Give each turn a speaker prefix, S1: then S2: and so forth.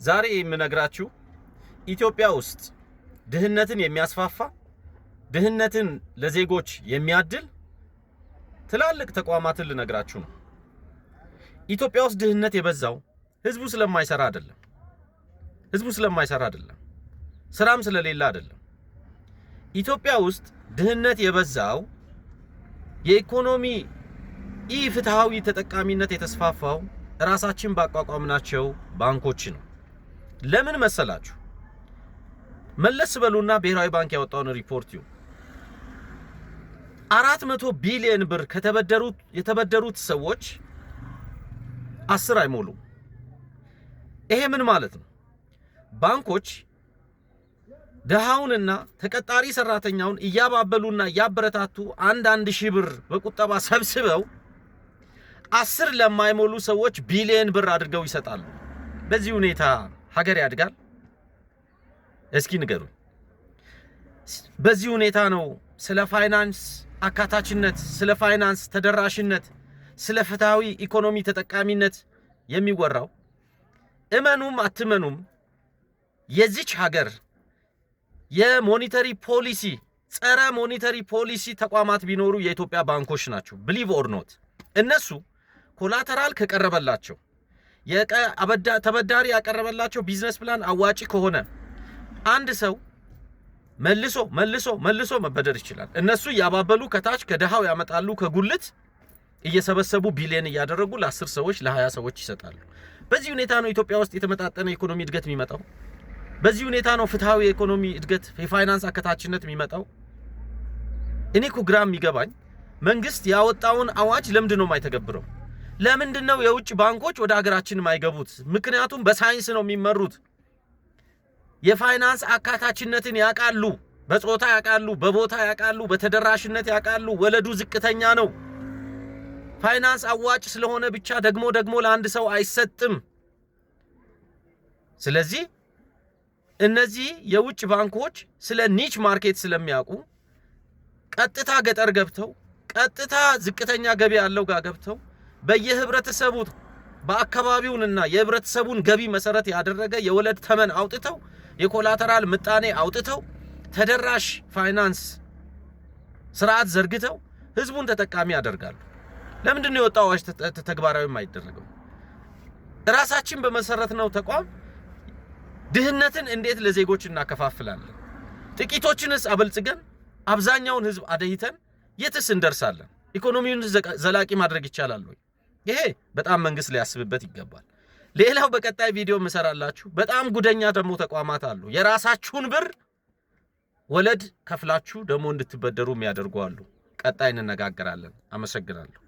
S1: ዛሬ የምነግራችሁ ኢትዮጵያ ውስጥ ድህነትን የሚያስፋፋ ድህነትን ለዜጎች የሚያድል ትላልቅ ተቋማትን ልነግራችሁ ነው። ኢትዮጵያ ውስጥ ድህነት የበዛው ህዝቡ ስለማይሰራ አይደለም። ስራም ስለሌለ አይደለም። ኢትዮጵያ ውስጥ ድህነት የበዛው የኢኮኖሚ ኢፍትሃዊ ተጠቃሚነት የተስፋፋው ራሳችን ባቋቋምናቸው ባንኮች ነው። ለምን መሰላችሁ? መለስ በሉና ብሔራዊ ባንክ ያወጣውን ሪፖርት ይዩ። 400 ቢሊዮን ብር የተበደሩት ሰዎች 10 አይሞሉም። ይሄ ምን ማለት ነው? ባንኮች ደሃውንና ተቀጣሪ ሰራተኛውን እያባበሉና እያበረታቱ አንድ ሺህ ብር በቁጠባ ሰብስበው 10 ለማይሞሉ ሰዎች ቢሊዮን ብር አድርገው ይሰጣሉ። በዚህ ሁኔታ ሀገር ያድጋል? እስኪ ንገሩ። በዚህ ሁኔታ ነው ስለ ፋይናንስ አካታችነት፣ ስለ ፋይናንስ ተደራሽነት፣ ስለ ፍትሃዊ ኢኮኖሚ ተጠቃሚነት የሚወራው? እመኑም አትመኑም የዚች ሀገር የሞኔታሪ ፖሊሲ ጸረ ሞኔታሪ ፖሊሲ ተቋማት ቢኖሩ የኢትዮጵያ ባንኮች ናቸው። ብሊቭ ኦር ኖት። እነሱ ኮላተራል ከቀረበላቸው ተበዳሪ ያቀረበላቸው ቢዝነስ ፕላን አዋጪ ከሆነ አንድ ሰው መልሶ መበደር ይችላል። እነሱ ያባበሉ ከታች ከደሃው ያመጣሉ፣ ከጉልት እየሰበሰቡ ቢሊየን እያደረጉ ለ10 ሰዎች ለ20 ሰዎች ይሰጣሉ። በዚህ ሁኔታ ነው ኢትዮጵያ ውስጥ የተመጣጠነ ኢኮኖሚ እድገት የሚመጣው። በዚህ ሁኔታ ነው ፍትሃዊ ኢኮኖሚ እድገት፣ የፋይናንስ አካታችነት የሚመጣው። እኔ እኮ ግራ የሚገባኝ መንግስት ያወጣውን አዋጅ ለምንድን ነው የማይተገብረው? ለምንድን ነው የውጭ ባንኮች ወደ ሀገራችን የማይገቡት? ምክንያቱም በሳይንስ ነው የሚመሩት። የፋይናንስ አካታችነትን ያውቃሉ፣ በጾታ ያውቃሉ፣ በቦታ ያውቃሉ፣ በተደራሽነት ያውቃሉ። ወለዱ ዝቅተኛ ነው። ፋይናንስ አዋጭ ስለሆነ ብቻ ደግሞ ለአንድ ሰው አይሰጥም። ስለዚህ እነዚህ የውጭ ባንኮች ስለ ኒች ማርኬት ስለሚያውቁ ቀጥታ ገጠር ገብተው ቀጥታ ዝቅተኛ ገቢ ያለው ጋር ገብተው በየህብረተሰቡ በአካባቢውንና የህብረተሰቡን ገቢ መሰረት ያደረገ የወለድ ተመን አውጥተው የኮላተራል ምጣኔ አውጥተው ተደራሽ ፋይናንስ ስርዓት ዘርግተው ህዝቡን ተጠቃሚ ያደርጋሉ። ለምንድን ነው የወጣው አዋጅ ተግባራዊ የማይደረገው? ራሳችን በመሰረትነው ተቋም ድህነትን እንዴት ለዜጎች እናከፋፍላለን? ጥቂቶችንስ አበልጽገን አብዛኛውን ህዝብ አደይተን የትስ እንደርሳለን? ኢኮኖሚውን ዘላቂ ማድረግ ይቻላል ወይ? ይሄ በጣም መንግስት ሊያስብበት ይገባል። ሌላው በቀጣይ ቪዲዮ መሰራላችሁ በጣም ጉደኛ ደግሞ ተቋማት አሉ። የራሳችሁን ብር ወለድ ከፍላችሁ ደግሞ እንድትበደሩ የሚያደርጉ አሉ። ቀጣይ እንነጋገራለን። አመሰግናለሁ።